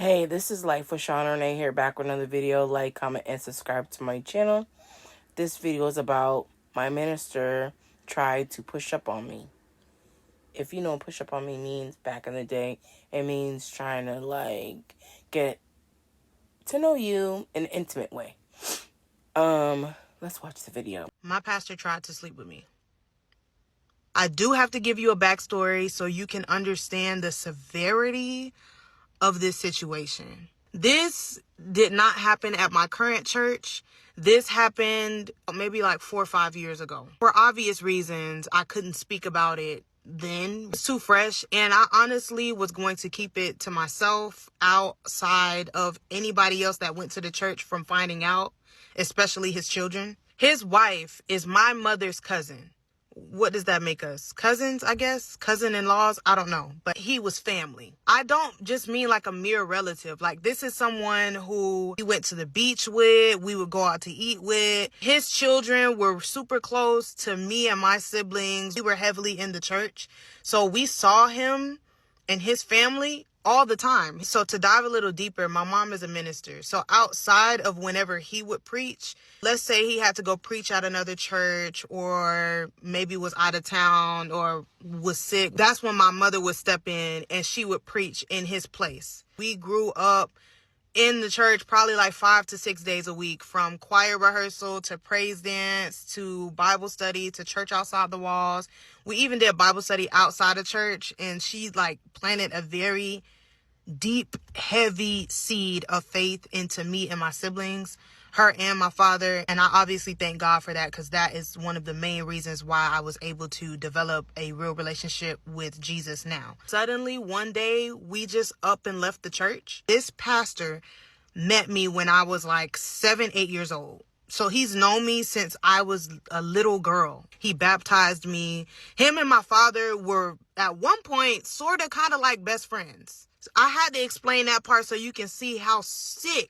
Hey, this is Life with Sean Renee here, back with another video. Like, comment, and subscribe to my channel. This video is about my minister tried to push up on me. If you know what push up on me means back in the day, it means trying to get to know you in an intimate way. Let's watch the video. My pastor tried to sleep with me. I do have to give you a backstory so you can understand the severity of this situation. This did not happen at my current church. This happened maybe like 4 or 5 years ago. For obvious reasons, I couldn't speak about it then. It's too fresh, and I honestly was going to keep it to myself outside of anybody else that went to the church from finding out, especially his children. His wife is my mother's cousin. What does that make us? Cousins, I guess? Cousin-in-laws? I don't know. But he was family. I don't just mean like a mere relative. Like, this is someone who we went to the beach with, we would go out to eat with. His children were super close to me and my siblings. We were heavily in the church. So we saw him and his family all the time. So to dive a little deeper, my mom is a minister. So outside of whenever he would preach, let's say he had to go preach at another church or maybe was out of town or was sick, that's when my mother would step in and she would preach in his place. We grew up in the church probably like 5 to 6 days a week, from choir rehearsal to praise dance to Bible study to church outside the walls. We even did Bible study outside of church, and she planted a very deep, heavy seed of faith into me and my siblings, her and my father. And I obviously thank God for that, because that is one of the main reasons why I was able to develop a real relationship with Jesus now. Suddenly, one day, we just up and left the church. This pastor met me when I was like 7, 8 years old. So he's known me since I was a little girl. He baptized me. Him and my father were at one point sort of kind of like best friends. So I had to explain that part so you can see how sick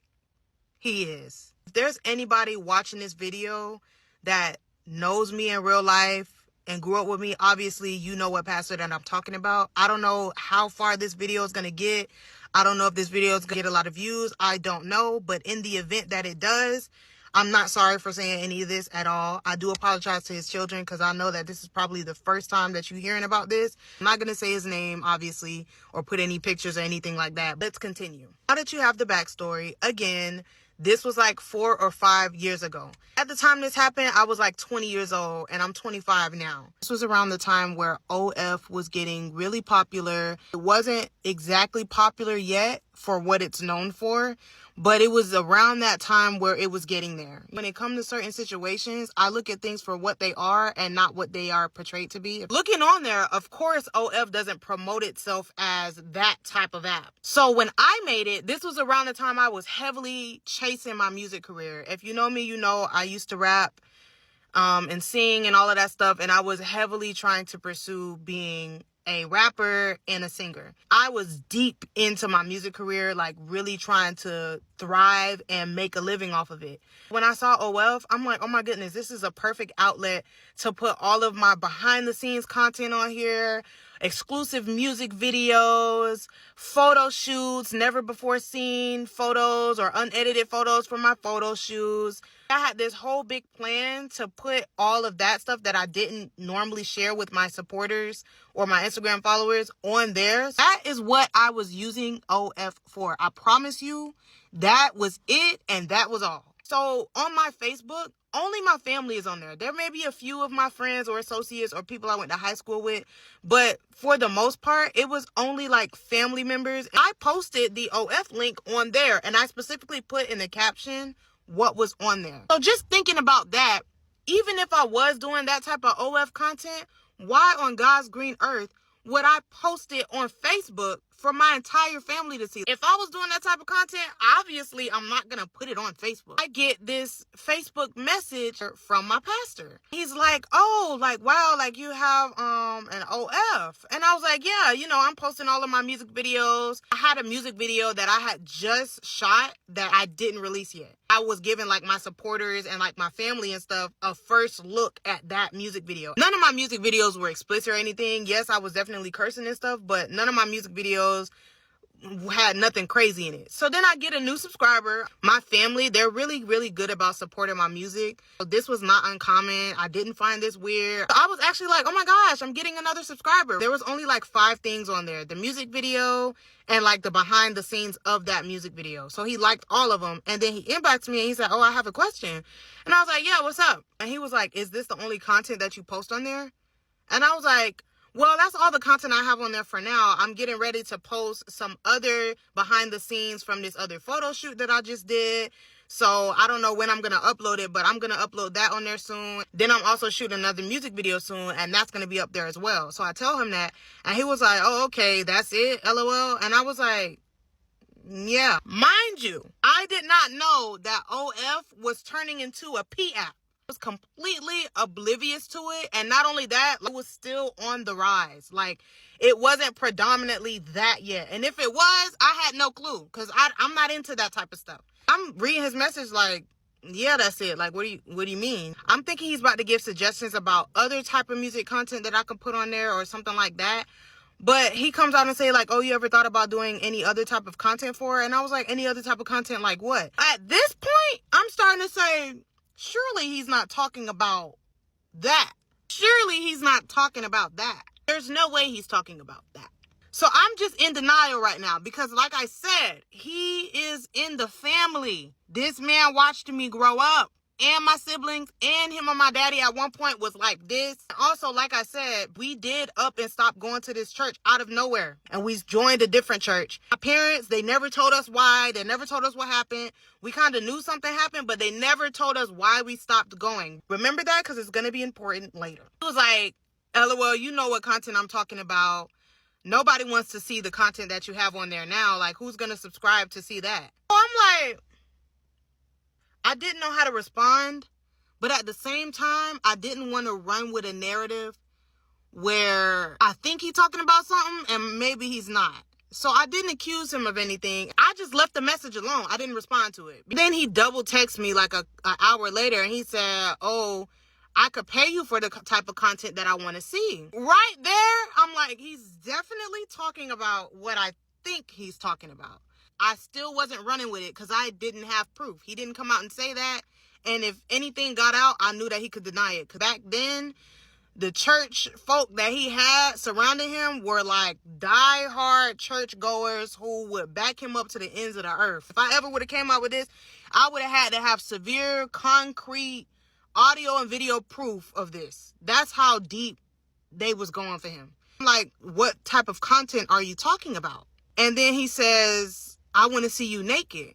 he is. If there's anybody watching this video that knows me in real life and grew up with me, obviously you know what pastor that I'm talking about. I don't know how far this video is going to get. I don't know if this video is going to get a lot of views. I don't know. But in the event that it does, I'm not sorry for saying any of this at all. I do apologize to his children, because I know that this is probably the first time that you're hearing about this. I'm not going to say his name, obviously, or put any pictures or anything like that. Let's continue. Now that you have the backstory, again, this was like 4 or 5 years ago. At the time this happened, I was like 20 years old, and I'm 25 now. This was around the time where OF was getting really popular. It wasn't exactly popular yet for what it's known for, but it was around that time where it was getting there. When it comes to certain situations, I look at things for what they are and not what they are portrayed to be. Looking on there, of course, OF doesn't promote itself as that type of app. So when I made it, this was around the time I was heavily chasing my music career. If you know me, you know I used to rap and sing and all of that stuff, and I was heavily trying to pursue being a rapper and a singer. I was deep into my music career, like really trying to thrive and make a living off of it. When I saw OF, I'm like, oh my goodness, this is a perfect outlet to put all of my behind the scenes content on here, exclusive music videos, photo shoots, never before seen photos or unedited photos from my photo shoots. I had this whole big plan to put all of that stuff that I didn't normally share with my supporters or my Instagram followers on theirs. That is what I was using OF for. I promise you, that was it, and that was all. So on my Facebook, only my family is on there. There may be a few of my friends or associates or people I went to high school with, but for the most part, it was only like family members. I posted the OF link on there, and I specifically put in the caption what was on there. So just thinking about that, even if I was doing that type of OF content, why on God's green earth would I post it on Facebook for my entire family to see? If I was doing that type of content, obviously I'm not gonna put it on Facebook. I get this Facebook message from my pastor. He's like, oh, like, wow, like you have an OF. And I was like, yeah, you know, I'm posting all of my music videos. I had a music video that I had just shot that I didn't release yet. I was giving like my supporters and like my family and stuff a first look at that music video. None of my music videos were explicit or anything. Yes, I was definitely cursing and stuff, but none of my music videos had nothing crazy in it. So then I get a new subscriber. My family, they're really, really good about supporting my music. This was not uncommon. I didn't find this weird. I was actually like, oh my gosh, I'm getting another subscriber. There was only like 5 things on there. The music video and like the behind the scenes of that music video. So he liked all of them. And then he inboxed me and he said, oh, I have a question. And I was like, yeah, what's up? And he was like, is this the only content that you post on there? And I was like, well, that's all the content I have on there for now. I'm getting ready to post some other behind the scenes from this other photo shoot that I just did. So I don't know when I'm going to upload it, but I'm going to upload that on there soon. Then I'm also shooting another music video soon, and that's going to be up there as well. So I tell him that, and he was like, oh, okay, that's it, LOL. And I was like, yeah. Mind you, I did not know that OF was turning into a P app. Was completely oblivious to it, and not only that, it was still on the rise. Like, it wasn't predominantly that yet, and if it was, I had no clue, because I'm not into that type of stuff. I'm reading his message like, yeah, that's it. Like, what do you mean? I'm thinking he's about to give suggestions about other type of music content that I can put on there or something like that. But he comes out and say like, oh, you ever thought about doing any other type of content for her? And I was like, any other type of content like what? At this point, I'm starting to say, surely he's not talking about that. Surely he's not talking about that. There's no way he's talking about that. So I'm just in denial right now because, like I said, he is in the family. This man watched me grow up, and my siblings and him and my daddy at one point was like this. Also, like I said, we did up and stop going to this church out of nowhere, and we joined a different church. My parents, they never told us why. They never told us what happened. We kind of knew something happened, but they never told us why we stopped going. Remember that, because it's going to be important later. It was like, LOL, you know what content I'm talking about. Nobody wants to see the content that you have on there now. Like, who's going to subscribe to see that? So I'm like, I didn't know how to respond, but at the same time, I didn't want to run with a narrative where I think he's talking about something and maybe he's not. So I didn't accuse him of anything. I just left the message alone. I didn't respond to it. Then he double texted me like an hour later and he said, oh, I could pay you for the type of content that I want to see. Right there, I'm like, he's definitely talking about what I think he's talking about. I still wasn't running with it because I didn't have proof. He didn't come out and say that. And if anything got out, I knew that he could deny it. Because back then, the church folk that he had surrounding him were like diehard churchgoers who would back him up to the ends of the earth. If I ever would have came out with this, I would have had to have severe, concrete audio and video proof of this. That's how deep they was going for him. Like, what type of content are you talking about? And then he says, I want to see you naked.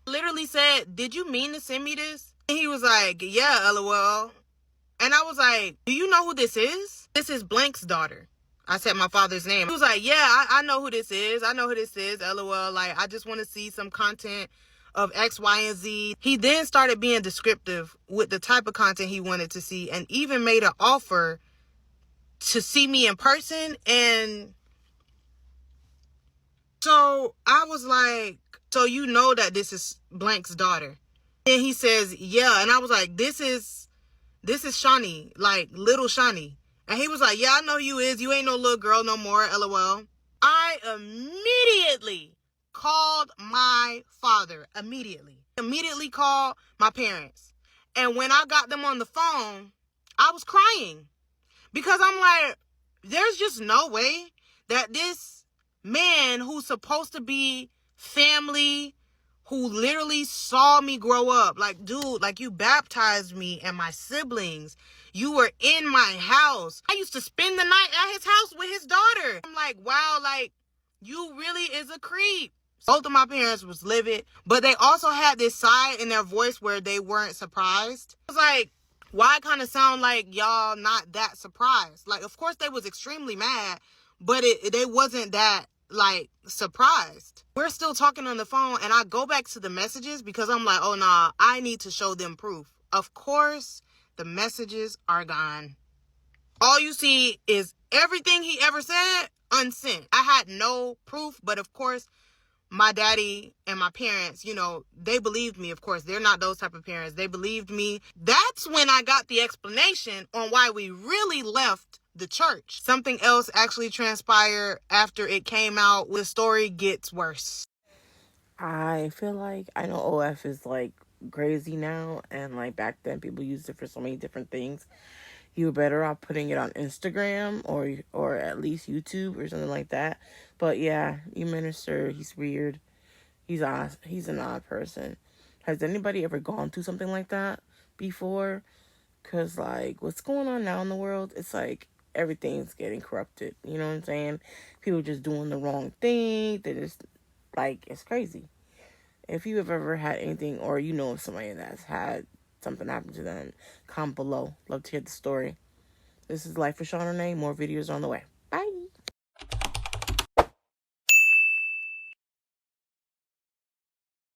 Literally said, did you mean to send me this? And he was like, yeah, LOL. And I was like, do you know who this is? This is Blank's daughter. I said my father's name. He was like, yeah, I know who this is. I know who this is, LOL. Like, I just want to see some content of X, Y, and Z. He then started being descriptive with the type of content he wanted to see and even made an offer to see me in person. And so I was like, so you know that this is Blank's daughter? And he says, yeah. And I was like, this is Shawnee, like little Shawnee. And he was like, yeah, I know you is. You ain't no little girl no more, LOL. I immediately called my father. Immediately called my parents. And when I got them on the phone, I was crying. Because I'm like, there's just no way that this man who's supposed to be family, who literally saw me grow up, like, dude, like, you baptized me and my siblings. You were in my house. I used to spend the night at his house with his daughter. I'm like, wow, like, you really is a creep. Both of my parents was livid, but they also had this side in their voice where they weren't surprised. I was like, why kind of sound like y'all not that surprised? Like, of course they was extremely mad, but they wasn't that, like, surprised. We're still talking on the phone, and I go back to the messages because I'm like, oh, nah, I need to show them proof. Of course, the messages are gone. All you see is everything he ever said unsent. I had no proof, but of course, my daddy and my parents, you know, they believed me. Of course, they're not those type of parents. They believed me. That's when I got the explanation on why we really left the church. Something else actually transpired after it came out. The story gets worse. I feel like I know OF is like crazy now, and like back then people used it for so many different things. You were better off putting it on Instagram or at least YouTube or something like that. But yeah, your minister, he's weird. He's odd. He's an odd person. Has anybody ever gone through something like that before? Cause like what's going on now in the world, it's like everything's getting corrupted. You know what I'm saying? People just doing the wrong thing. They just like it's crazy. If you have ever had anything, or you know of somebody that's had something happen to them, comment below. Love to hear the story. This is Life with Sean Renee. More videos on the way.